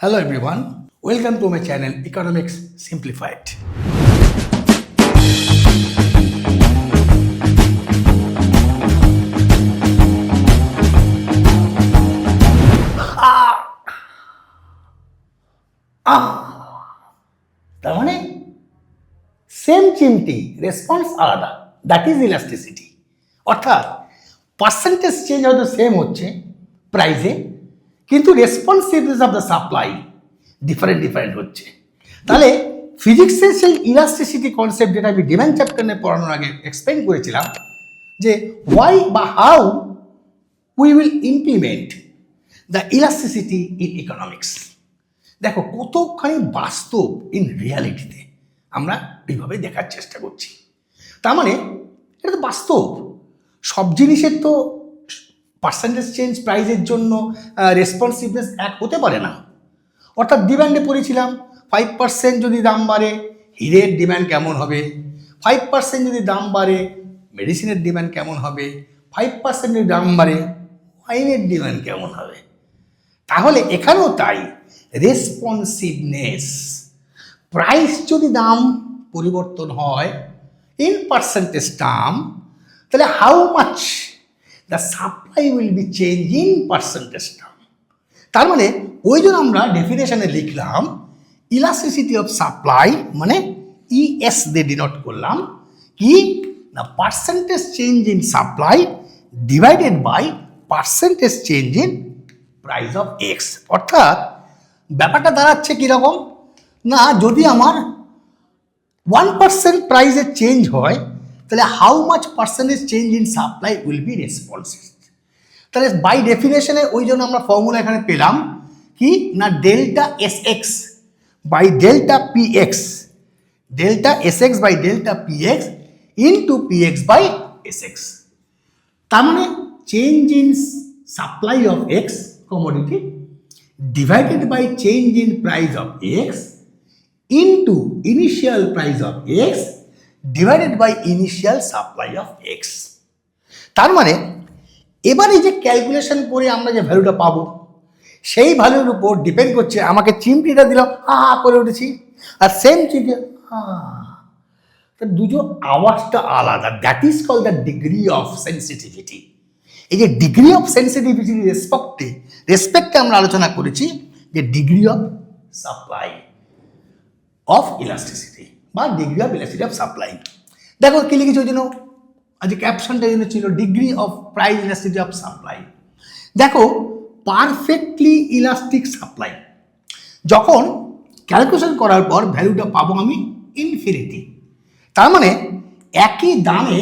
Hello everyone, welcome to my channel Economics Simplified. তার মানে same চিমটি রেসপন্স আলাদা, দ্যাট ইজ ইলাস্টিসিটি। অর্থাৎ পার্সেন্টেজ চেঞ্জ হয়তো সেম হচ্ছে প্রাইসে, কিন্তু responsiveness of the supply different হচ্ছে। তাহলে ফিজিক্সের সেই ইলাস্টিসিটি কনসেপ্ট যেটা আমি ডিমান্ড চ্যাপ্টার নিয়ে পড়ানোর আগে এক্সপ্লেন করেছিলাম, যে হোয়াই বা how we will implement the elasticity in economics. দেখো কতখানি বাস্তব ইন রিয়ালিটিতে আমরা এইভাবে দেখার চেষ্টা করছি। তার মানে এটা তো বাস্তব, সব জিনিসের তো পার্সেন্টেজ চেঞ্জ প্রাইসের জন্য রেসপন্সিভনেস এক হতে পারে না। অর্থাৎ ডিমান্ডে পড়েছিলাম 5% যদি দাম বাড়ে হিরের ডিমান্ড কেমন হবে, 5% যদি দাম বাড়ে মেডিসিনের ডিমান্ড কেমন হবে, 5% যদি দাম বাড়ে ওয়াইনের ডিমান্ড কেমন হবে। তাহলে এখানেও তাই, রেসপন্সিভনেস প্রাইস যদি দাম পরিবর্তন হয় ইন পার্সেন্টেজ টার্ম, তাহলে how much the supply will be change in percentage term. তার মানে ওই জন্য আমরা ডেফিনেশনে লিখলাম ইলাস্টিসিটি অফ সাপ্লাই মানে ইএস দিয়ে ডিনোট করলাম কি না, percentage change in supply divided by percentage change in price of X. অর্থাৎ ব্যাপারটা দাঁড়াচ্ছে কীরকম না, যদি আমার 1% প্রাইসের চেঞ্জ হয় তাহলে how much percentage change in supply will be responsive. তাহলে বাই ডেফিনেশনে ওই জন্য আমরা ফর্মুলা এখানে পেলাম কি না, delta S X by delta P X, delta S X by delta P X into P X by S X. তার মানে change in supply of X commodity divided by change in price of x into initial price of x divided by initial supply of x। তার মানে এবারে যে calculation করে আমরা যে ভ্যালুটা পাবো সেই ভ্যালুর উপর ডিপেন্ড করছে, আমাকে চিমটিটা দিলাম হা হা করে উঠেছি, আর সেম চিমটি দুটো আওয়াজটা আলাদা, that is call the degree of sensitivity. এই যে ডিগ্রি অফ সেন্সিটিভিটি রেসপেক্টে আমরা আলোচনা করেছি যে degree of supply of elasticity বা degree of elasticity of supply. দেখো কি লিখেছি ওই জন্য আজ ক্যাপশনটা জন্য ছিল degree of price elasticity of supply. দেখো পারফেক্টলি ইলাস্টিক সাপ্লাই যখন ক্যালকুলেশন করার পর ভ্যালুটা পাবো আমি ইনফিনিটি। তার মানে একই দামে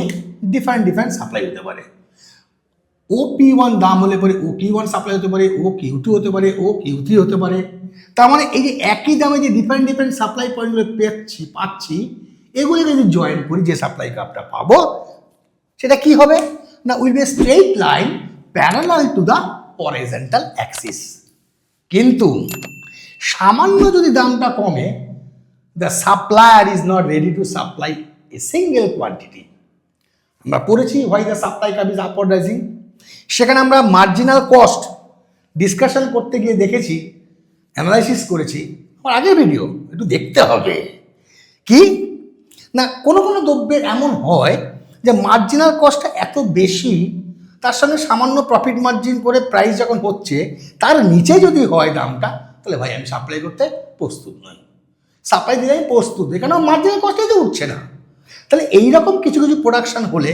ডিফারেন্ট সাপ্লাই হতে পারে। ও P1 দাম হলে পরে ও Q1 সাপ্লাই হতে পারে, ও Q2 হতে পারে, ও Q3 হতে পারে। তার মানে এই যে একই দামে যে ডিফারেন্ট সাপ্লাই পয়েন্টগুলো পাচ্ছি এগুলি যদি জয়েন করি যে সাপ্লাই কাপটা পাবো সেটা কি হবে না, will be straight line parallel to the horizontal Axis. কিন্তু সামান্য যদি দামটা কমে, the supplier is not ready to supply a single quantity. আমরা পড়েছি why the supply cup is upward rising. সেখানে আমরা মার্জিনাল কস্ট ডিসকাশন করতে গিয়ে দেখেছি, অ্যানালাইসিস করেছি, আমার আগের ভিডিও একটু দেখতে হবে কি না, কোনো দ্রব্যের এমন হয় যে মার্জিনাল কস্টটা এত বেশি, তার সঙ্গে সামান্য প্রফিট মার্জিন করে প্রাইস যখন হচ্ছে তার নিচে যদি হয় দামটা, তাহলে ভাই আমি সাপ্লাই করতে প্রস্তুত নই, সাপ্লাই দিলে আমি প্রস্তুত, এখানে মার্জিনাল কস্টে তো উঠছে না। তাহলে এইরকম কিছু প্রোডাকশন হলে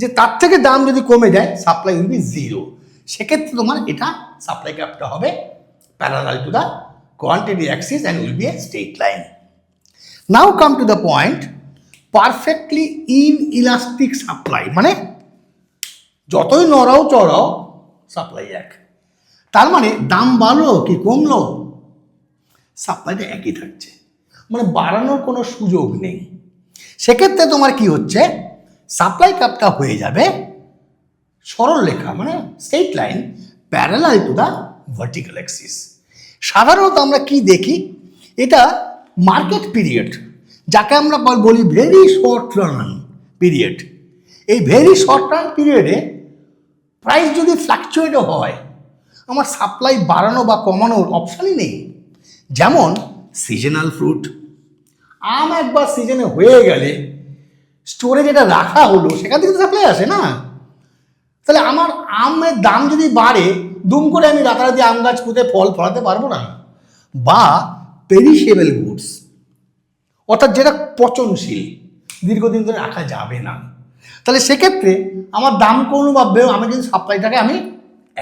যে তার থেকে দাম যদি কমে যায় সাপ্লাই উইল বি জিরো, সেক্ষেত্রে তোমার এটা সাপ্লাই গ্যাপটা হবে parallel to the quantity axis and will be a straight line. Now come to the point, perfectly in elastic supply মানে যতই নড়াও চড়াও সাপ্লাই এক। তার মানে দাম বাড়লো কি কমলো সাপ্লাইটা একই থাকছে, মানে বাড়ানোর কোনো সুযোগ নেই। সেক্ষেত্রে তোমার কি হচ্ছে, সাপ্লাই কাপটা হয়ে যাবে সরল রেখা মানে straight line parallel to the vertical Axis. সাধারণত আমরা কি দেখি, এটা মার্কেট পিরিয়ড যাকে আমরা বলি ভেরি শর্ট রান পিরিয়ড। এই ভেরি শর্ট রান পিরিয়ডে প্রাইস যদি ফ্লাকচুয়েটও হয়, আমার সাপ্লাই বাড়ানো বা কমানোর অপশানই নেই। যেমন সিজনাল ফ্রুট, আম একবার সিজনে হয়ে গেলে স্টোরে যেটা রাখা হলো সেখান থেকে তো সাপ্লাই আসে না। তাহলে আমার আমের দাম যদি বাড়ে, দুম করে আমি রাতারাতি আম গাছ পুঁতে ফল ফলাতে পারবো না। বা পেরিশেবল গুডস, অর্থাৎ যেটা পচনশীল, দীর্ঘদিন ধরে রাখা যাবে না, তাহলে সেক্ষেত্রে আমার দাম কোনো ভাববেও আমি কিন্তু সাপ্লাইটাকে আমি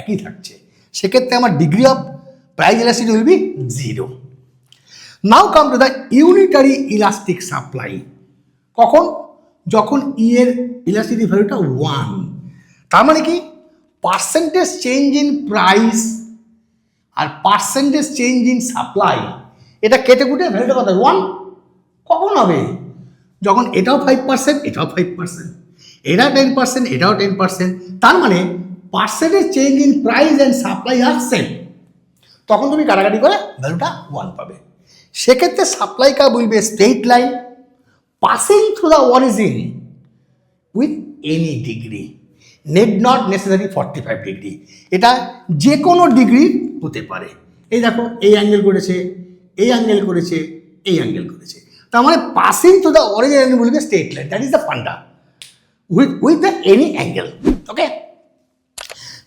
একই থাকছে, সেক্ষেত্রে আমার degree of price elasticity will be 0। Now come to the unitary elastic supply. কখন? যখন ই এর ইলাস্টিসিটি ভ্যালুটা 1। তার মানে কি, পার্সেন্টেজ চেঞ্জ ইন প্রাইস আর পার্সেন্টেজ চেঞ্জ ইন সাপ্লাই এটা কেটে কুটে ভ্যালুটা কত 1। কখন হবে? যখন এটাও 5%, এটাও 5%, এটাও 10%, এটাও 10%, তার মানে percentage change in price and supply আর সেম, তখন তুমি কাটাকাটি করে ভ্যালুটা 1 পাবে। সেক্ষেত্রে supply curve will be straight line passing through the origin with any degree, net not necessary 45 degree, এটা যে কোনো ডিগ্রি হতে পারে। এই দেখো, এই অ্যাঙ্গেল করেছে, এই অ্যাঙ্গেল করেছে, এই অ্যাঙ্গেল করেছে, তার মানে passing through the origin will be straight line, that is the funda with the any angle. Okay,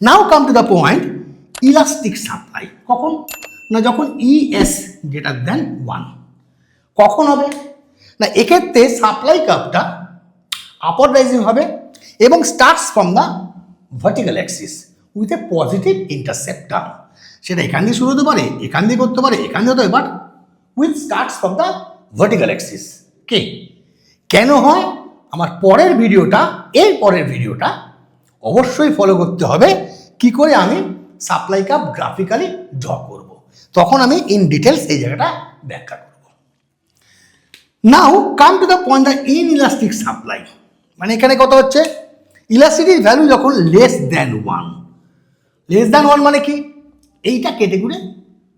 now come to the point elastic supply। কখন? না যখন ES greater than 1। কখন হবে? না এক্ষেত্রে সাপ্লাই কার্ভটা আপওয়ার্ড রাইজিং হবে এবং starts from the vertical Axis with a positive intercept term. সেটা এখান দিয়ে শুরু হতে পারে, এখান দিয়ে করতে পারে, এখান দিয়ে হতে পারে, but with starts from the vertical axis. কে কেন হয়? আমার পরের ভিডিওটা, এর পরের ভিডিওটা অবশ্যই ফলো করতে হবে, কি করে আমি সাপ্লাই কার্ভ গ্রাফিক্যালি ড্র করব, তখন আমি ইন ডিটেলস এই জায়গাটা ব্যাখ্যা করব। Now come to the point the inelastic supply. মানে এখানে কথা হচ্ছে ইলাস্টিসিটির ভ্যালু যখন লেস দ্যান 1। লেস দ্যান 1 মানে কি? এইটা কেটে করে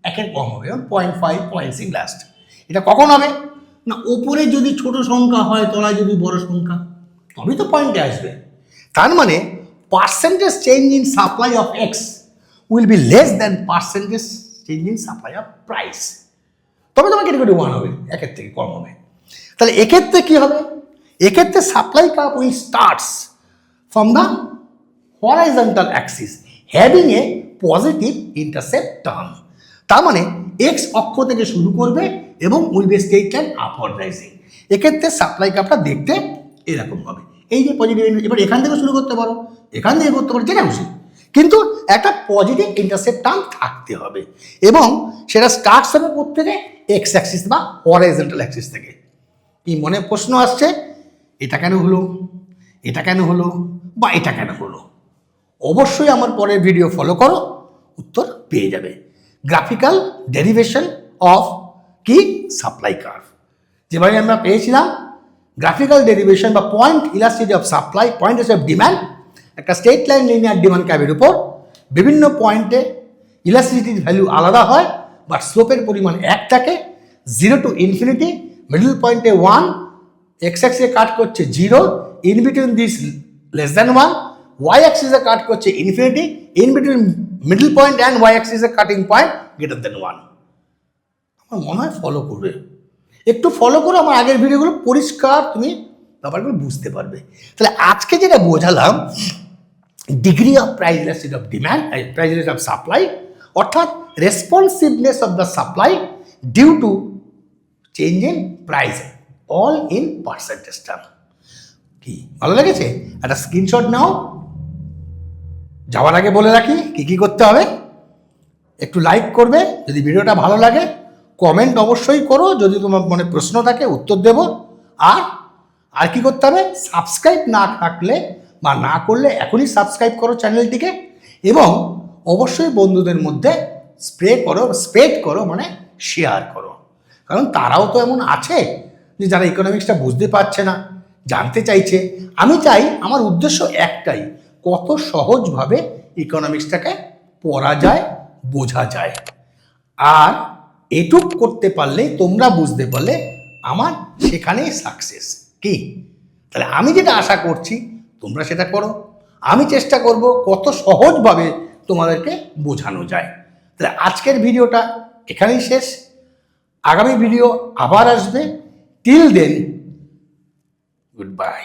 একের কম হবে, 0.5, 0.6 লাস্ট। এটা কখন হবে? না ওপরে যদি ছোট সংখ্যা হয়, তলায় যদি বড় সংখ্যা, তবেই তো পয়েন্টে আসবে। তার মানে percentage change in supply of x will be less than percentage change in supply of price, তবে তোমার ক্যাটাগরি 1 হবে, একের থেকে কম হবে। তাহলে এক্ষেত্রে কি হবে? এক্ষেত্রে supply curve will starts from the horizontal axis having a positive intercept term. তার মানে এক্স অক্ষ থেকে শুরু করবে এবং will be straight line upward rising. এক্ষেত্রে সাপ্লাই কার্ভটা দেখতে এরকম হবে, এই যে পজিটিভ। এবার এখান থেকে শুরু করতে পারো, এখান থেকে করতে পারো, যেটা খুশি, কিন্তু একটা পজিটিভ ইন্টারসেপ্ট টার্ম থাকতে হবে এবং সেটা স্টার্টস হবে কোত্থেকে? এক্স অ্যাক্সিস বা হরাইজন্টাল অ্যাক্সিস থেকে। কি মনে প্রশ্ন আসছে, এটা কেন হলো, এটা কেন হলো, বা এটা কেন হলো? অবশ্যই আমার পরের ভিডিও ফলো করো, উত্তর পেয়ে যাবে। গ্রাফিক্যাল ডেরিভেশন অফ কি সাপ্লাই কার্ভ, যেভাবে আমরা পেয়েছিলাম গ্রাফিক্যাল ডেরিভেশন বা point elasticity of supply, point of demand, একটা স্ট্রেট লাইন লিনিয়ার ডিমান্ড কার্ভের উপর বিভিন্ন পয়েন্টে ইলাস্টিসিটির ভ্যালু আলাদা হয়, বাট স্লোপের পরিমাণ এক থাকে, 0 to ইনফিনিটি, মিডল পয়েন্টে 1, এক্স অ্যাক্সিসে কাট করছে 0, in between this less than 1, ওয়াই অ্যাক্সিসে কাট করছে infinity, in between middle point and Y অ্যাক্সিসে কাটিং পয়েন্ট গ্রেটার দ্যান 1। আমার মনে হয় ফলো করবে, একটু ফলো করো, আমার আগের ভিডিওগুলো পরিষ্কার তুমি ব্যাপারগুলো বুঝতে পারবে। তাহলে আজকে যেটা বোঝালাম, degree of price elasticity of demand, price elasticity of supply, অর্থাৎ responsiveness of the supply due to change in price, all in percentage term. কি ভালো লেগেছে? একটা স্ক্রিনশট নাও। যাওয়ার আগে বলে রাখি কি কি করতে হবে। একটু লাইক করবে যদি ভিডিওটা ভালো লাগে, কমেন্ট অবশ্যই করো, যদি তোমার মনে প্রশ্ন থাকে উত্তর দেব। আর কি করতে হবে? সাবস্ক্রাইব না থাকলে বা না করলে এখনই সাবস্ক্রাইব করো চ্যানেলটিকে, এবং অবশ্যই বন্ধুদের মধ্যে স্প্রেড করো, মানে শেয়ার করো, কারণ তারাও তো এমন আছে যে যারা ইকোনমিক্সটা বুঝতে পারছে না, জানতে চাইছে। আমি চাই, আমার উদ্দেশ্য একটাই, কত সহজভাবে ইকোনমিক্সটাকে পড়া যায়, বোঝা যায়। আর এটুক করতে পারলে, তোমরা বুঝতে পারলে, আমার সেখানেই সাকসেস। কি তাহলে আমি যেটা আশা করছি তোমরা সেটা করো, আমি চেষ্টা করব কত সহজভাবে তোমাদেরকে বোঝানো যায়। তাহলে আজকের ভিডিওটা এখানেই শেষ। আগামী ভিডিও আবার আসবে। Till then, good bye.